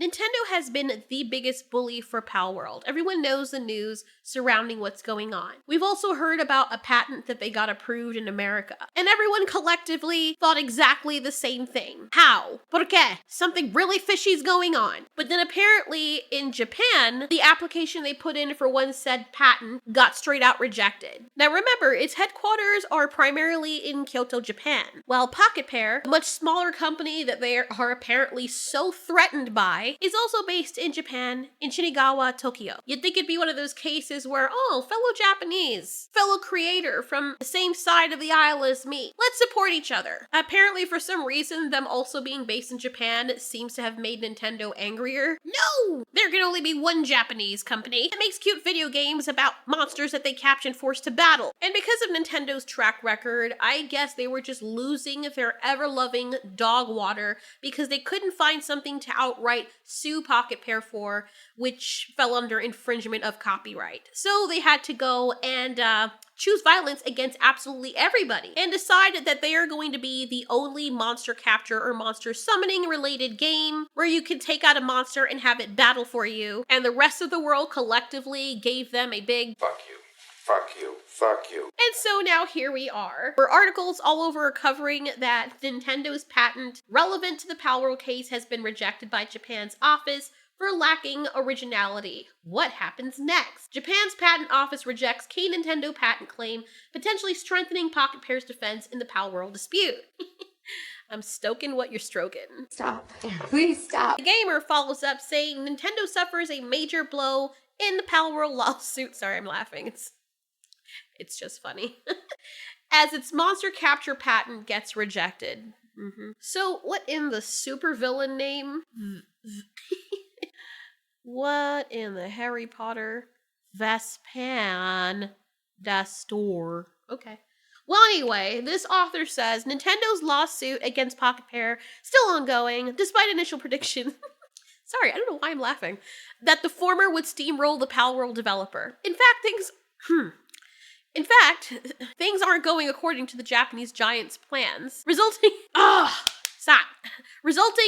Nintendo has been the biggest bully for Palworld. Everyone knows the news surrounding what's going on. We've also heard about a patent that they got approved in America. And everyone collectively thought exactly the same thing. How? ¿Por qué? Something really fishy's going on. But then apparently in Japan, the application they put in for one said patent got straight out rejected. Now remember, its headquarters are primarily in Kyoto, Japan, while Pocket Pair, a much smaller company that they are apparently so threatened by, is also based in Japan, in Shinagawa, Tokyo. You'd think it'd be one of those cases where, oh, fellow Japanese, fellow creator from the same side of the aisle as me, let's support each other. Apparently for some reason, them also being based in Japan seems to have made Nintendo angrier. No! There can only be one Japanese company that makes cute video games about monsters that they capture and force to battle. And because of Nintendo's track record, I guess they were just losing their ever-loving dog water because they couldn't find something to outright sue Pocket Pair for, which fell under infringement of copyright. So they had to go and choose violence against absolutely everybody and decided that they are going to be the only monster capture or monster summoning related game where you can take out a monster and have it battle for you. And the rest of the world collectively gave them a big fuck you. Fuck you. Fuck you. And so now here we are, where articles all over are covering that Nintendo's patent relevant to the Palworld case has been rejected by Japan's office for lacking originality. What happens next? Japan's patent office rejects key Nintendo patent claim, potentially strengthening Pocket Pair's defense in the Palworld dispute. I'm stoking what you're stroking. Stop. Please stop. The gamer follows up saying Nintendo suffers a major blow in the Palworld lawsuit. Sorry, I'm laughing. It's just funny. As its monster capture patent gets rejected. So what in the supervillain name? What in the Harry Potter Vespan da store? Okay. Well, anyway, this author says Nintendo's lawsuit against Pocket Pair still ongoing, despite initial predictions. Sorry, I don't know why I'm laughing. That the former would steamroll the Palworld developer. In fact, things aren't going according to the Japanese giant's plans, resulting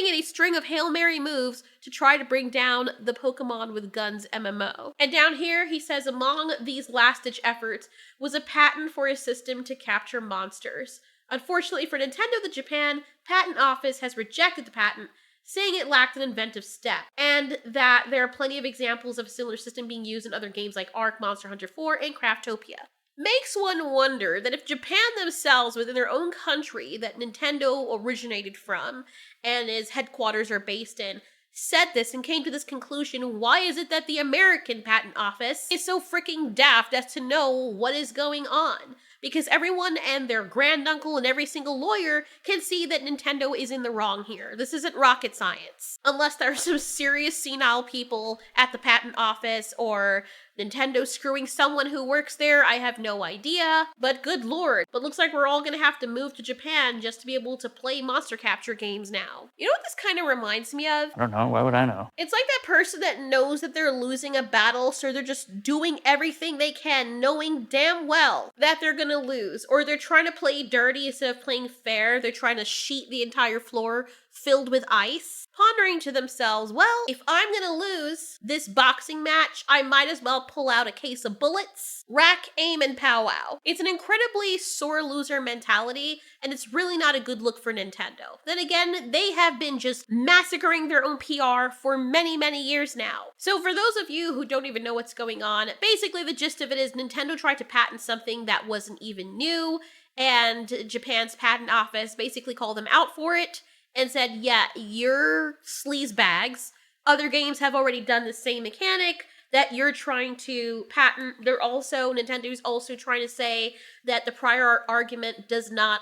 in a string of Hail Mary moves to try to bring down the Pokemon with Guns MMO. And down here, he says among these last-ditch efforts was a patent for a system to capture monsters. Unfortunately for Nintendo, the Japan Patent Office has rejected the patent, saying it lacked an inventive step, and that there are plenty of examples of a similar system being used in other games like Ark, Monster Hunter 4, and Craftopia. Makes one wonder that if Japan themselves, within their own country that Nintendo originated from and its headquarters are based in, said this and came to this conclusion, why is it that the American Patent Office is so freaking daft as to know what is going on? Because everyone and their granduncle and every single lawyer can see that Nintendo is in the wrong here. This isn't rocket science. Unless there are some serious senile people at the patent office or Nintendo screwing someone who works there, I have no idea. But good lord. But looks like we're all gonna have to move to Japan just to be able to play monster capture games now. You know what this kind of reminds me of? I don't know. Why would I know? It's like that person that knows that they're losing a battle, so they're just doing everything they can, knowing damn well that they're gonna lose. Or they're trying to play dirty instead of playing fair. They're trying to sheet the entire floor filled with ice, pondering to themselves, well, if I'm gonna lose this boxing match, I might as well pull out a case of bullets, rack, aim, and powwow. It's an incredibly sore loser mentality, and it's really not a good look for Nintendo. Then again, they have been just massacring their own PR for many, many years now. So for those of you who don't even know what's going on, basically the gist of it is Nintendo tried to patent something that wasn't even new, and Japan's patent office basically called them out for it, and said, yeah, you're sleazebags. Other games have already done the same mechanic that you're trying to patent. Nintendo's also trying to say that the prior argument does not,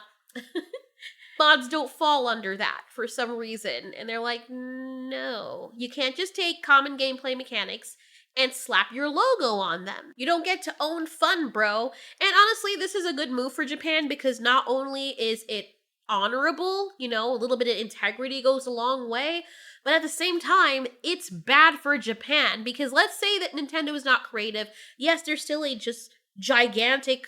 mods don't fall under that for some reason. And they're like, no, you can't just take common gameplay mechanics and slap your logo on them. You don't get to own fun, bro. And honestly, this is a good move for Japan because not only is it honorable, a little bit of integrity goes a long way, but at the same time, it's bad for Japan because let's say that Nintendo is not creative. Yes, they're still a just gigantic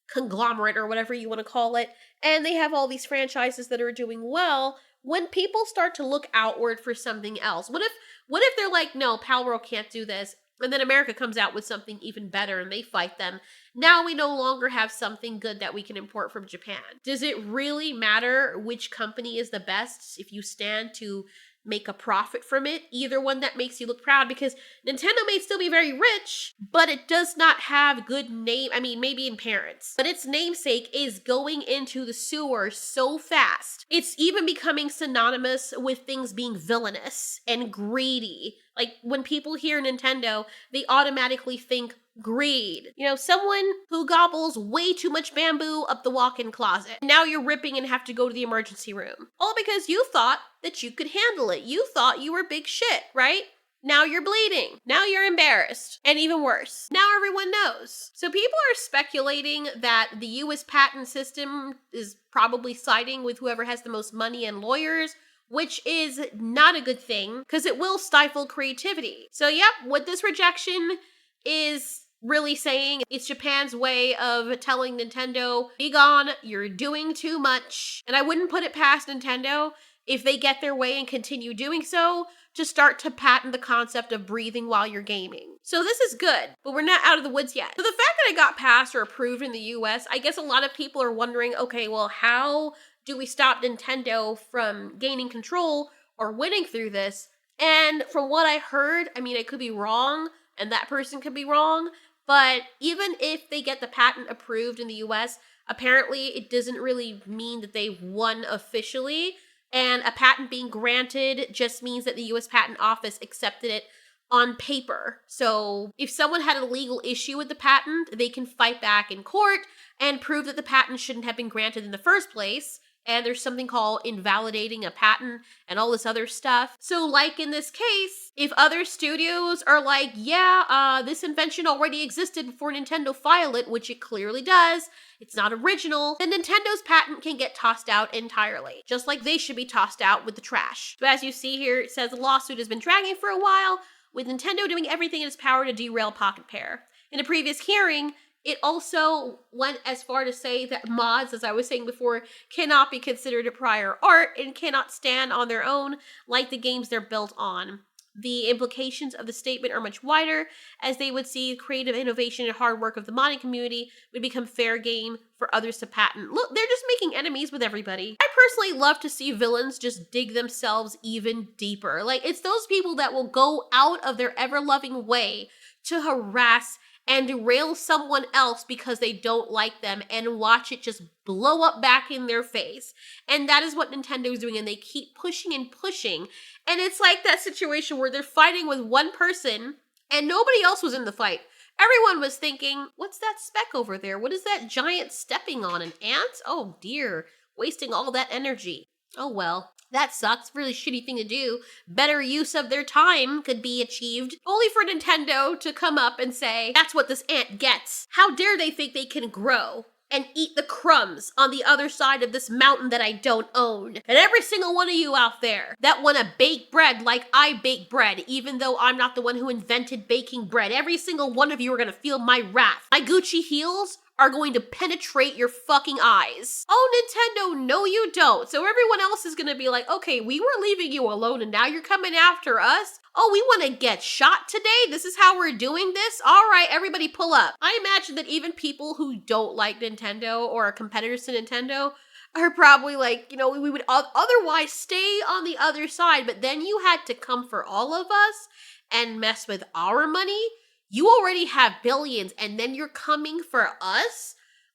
conglomerate or whatever you want to call it, and they have all these franchises that are doing well. When people start to look outward for something else, what What if they're like, no, Palworld can't do this, and then America comes out with something even better and they fight them? Now we no longer have something good that we can import from Japan. Does it really matter which company is the best if you stand to make a profit from it? Either one that makes you look proud, because Nintendo may still be very rich, but it does not have good name. I mean, maybe in parents, but its namesake is going into the sewer so fast. It's even becoming synonymous with things being villainous and greedy. Like, when people hear Nintendo, they automatically think greed. You know, someone who gobbles way too much bamboo up the walk-in closet. Now you're ripping and have to go to the emergency room. All because you thought that you could handle it. You thought you were big shit, right? Now you're bleeding. Now you're embarrassed. And even worse, now everyone knows. So people are speculating that the US patent system is probably siding with whoever has the most money and lawyers, which is not a good thing because it will stifle creativity. So yep, what this rejection is really saying, it's Japan's way of telling Nintendo, be gone, you're doing too much. And I wouldn't put it past Nintendo, if they get their way and continue doing so, to start to patent the concept of breathing while you're gaming. So this is good, but we're not out of the woods yet. So the fact that it got passed or approved in the US, I guess a lot of people are wondering, okay, well, how do we stop Nintendo from gaining control or winning through this? And from what I heard, I mean, I could be wrong, and that person could be wrong, but even if they get the patent approved in the US, apparently it doesn't really mean that they've won officially, and a patent being granted just means that the US Patent Office accepted it on paper. So if someone had a legal issue with the patent, they can fight back in court and prove that the patent shouldn't have been granted in the first place. And there's something called invalidating a patent and all this other stuff. So like in this case, if other studios are like, yeah, this invention already existed before Nintendo filed it, which it clearly does, it's not original, then Nintendo's patent can get tossed out entirely. Just like they should be tossed out with the trash. So as you see here, it says the lawsuit has been dragging for a while, with Nintendo doing everything in its power to derail Pocket Pair. In a previous hearing, it also went as far to say that mods, as I was saying before, cannot be considered a prior art and cannot stand on their own like the games they're built on. The implications of the statement are much wider, as they would see creative innovation and hard work of the modding community would become fair game for others to patent. Look, they're just making enemies with everybody. I personally love to see villains just dig themselves even deeper. Like, it's those people that will go out of their ever-loving way to harass and derail someone else because they don't like them and watch it just blow up back in their face. And that is what Nintendo is doing, and they keep pushing and pushing. And it's like that situation where they're fighting with one person and nobody else was in the fight. Everyone was thinking, what's that speck over there? What is that giant stepping on? An ant? Oh dear, wasting all that energy. Oh well. That sucks. Really shitty thing to do. Better use of their time could be achieved. Only for Nintendo to come up and say, that's what this ant gets. How dare they think they can grow and eat the crumbs on the other side of this mountain that I don't own. And every single one of you out there that want to bake bread like I bake bread, even though I'm not the one who invented baking bread, every single one of you are going to feel my wrath. My Gucci heels are going to penetrate your fucking eyes. Oh, Nintendo, no you don't. So everyone else is gonna be like, okay, we were leaving you alone and now you're coming after us? Oh, we wanna get shot today? This is how we're doing this? All right, everybody pull up. I imagine that even people who don't like Nintendo or are competitors to Nintendo are probably like, you know, we would otherwise stay on the other side, but then you had to come for all of us and mess with our money? You already have billions and then you're coming for us?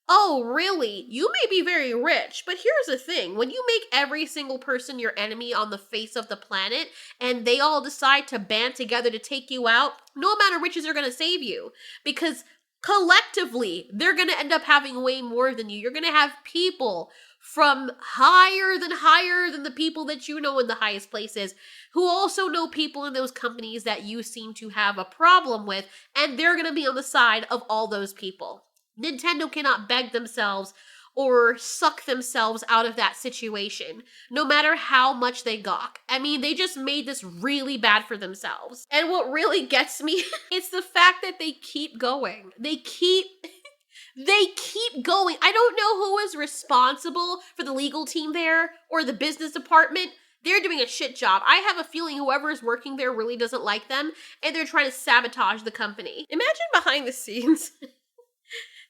Oh, really? You may be very rich, but here's the thing. When you make every single person your enemy on the face of the planet and they all decide to band together to take you out, no amount of riches are going to save you, because collectively, they're going to end up having way more than you. You're going to have people from higher than the people that you know in the highest places, who also know people in those companies that you seem to have a problem with, and they're going to be on the side of all those people. Nintendo cannot beg themselves or suck themselves out of that situation, no matter how much they gawk. I mean, they just made this really bad for themselves. And what really gets me is the fact that they keep going. They keep going. I don't know who is responsible for the legal team there or the business department. They're doing a shit job. I have a feeling whoever is working there really doesn't like them, and they're trying to sabotage the company. Imagine behind the scenes.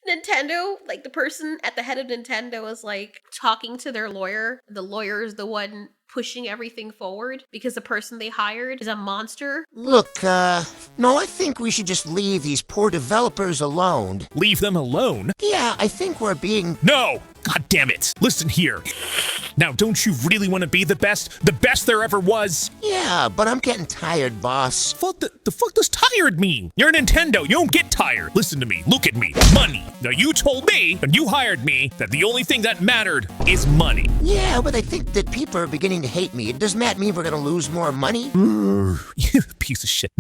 Nintendo, like the person at the head of Nintendo is like talking to their lawyer. The lawyer is the one pushing everything forward because the person they hired is a monster. Look, no, I think we should just leave these poor developers alone. Leave them alone? Yeah, I think we're being... No! God damn it! Listen here. Now, don't you really want to be the best? The best there ever was? Yeah, but I'm getting tired, boss. The fuck does tired mean? You're Nintendo, you don't get tired. Listen to me, look at me, money. Now you told me, and you hired me, that the only thing that mattered is money. Yeah, but I think that people are beginning to hate me. Doesn't that mean we're gonna lose more money? You piece of shit.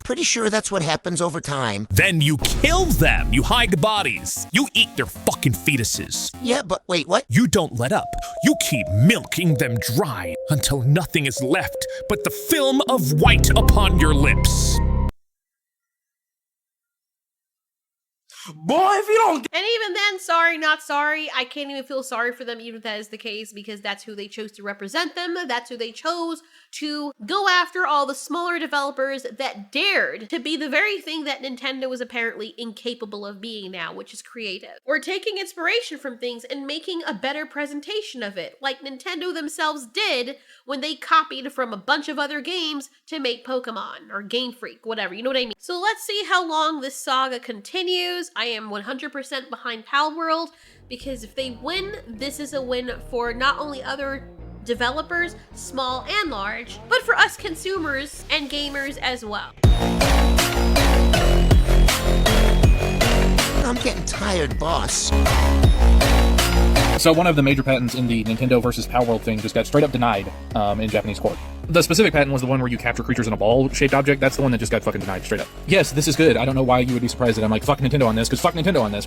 Pretty sure that's what happens over time. Then you kill them, you hide bodies. You eat their fucking fetuses. Yeah, but wait, what? You don't let up. You keep milking them dry until nothing is left but the film of white upon your lips. Boy, if you don't... And even then, sorry, not sorry. I can't even feel sorry for them, even if that is the case, because that's who they chose to represent them. That's who they chose to go after all the smaller developers that dared to be the very thing that Nintendo is apparently incapable of being now, which is creative. Or taking inspiration from things and making a better presentation of it, like Nintendo themselves did when they copied from a bunch of other games to make Pokemon, or Game Freak, whatever, you know what I mean? So let's see how long this saga continues. I am 100% behind Palworld, because if they win, this is a win for not only other developers, small and large, but for us consumers and gamers as well. I'm getting tired, boss. So one of the major patents in the Nintendo versus Palworld thing just got straight up denied in Japanese court. The specific patent was the one where you capture creatures in a ball-shaped object. That's the one that just got fucking denied straight up. Yes, this is good. I don't know why you would be surprised that I'm like, fuck Nintendo on this, because fuck Nintendo on this.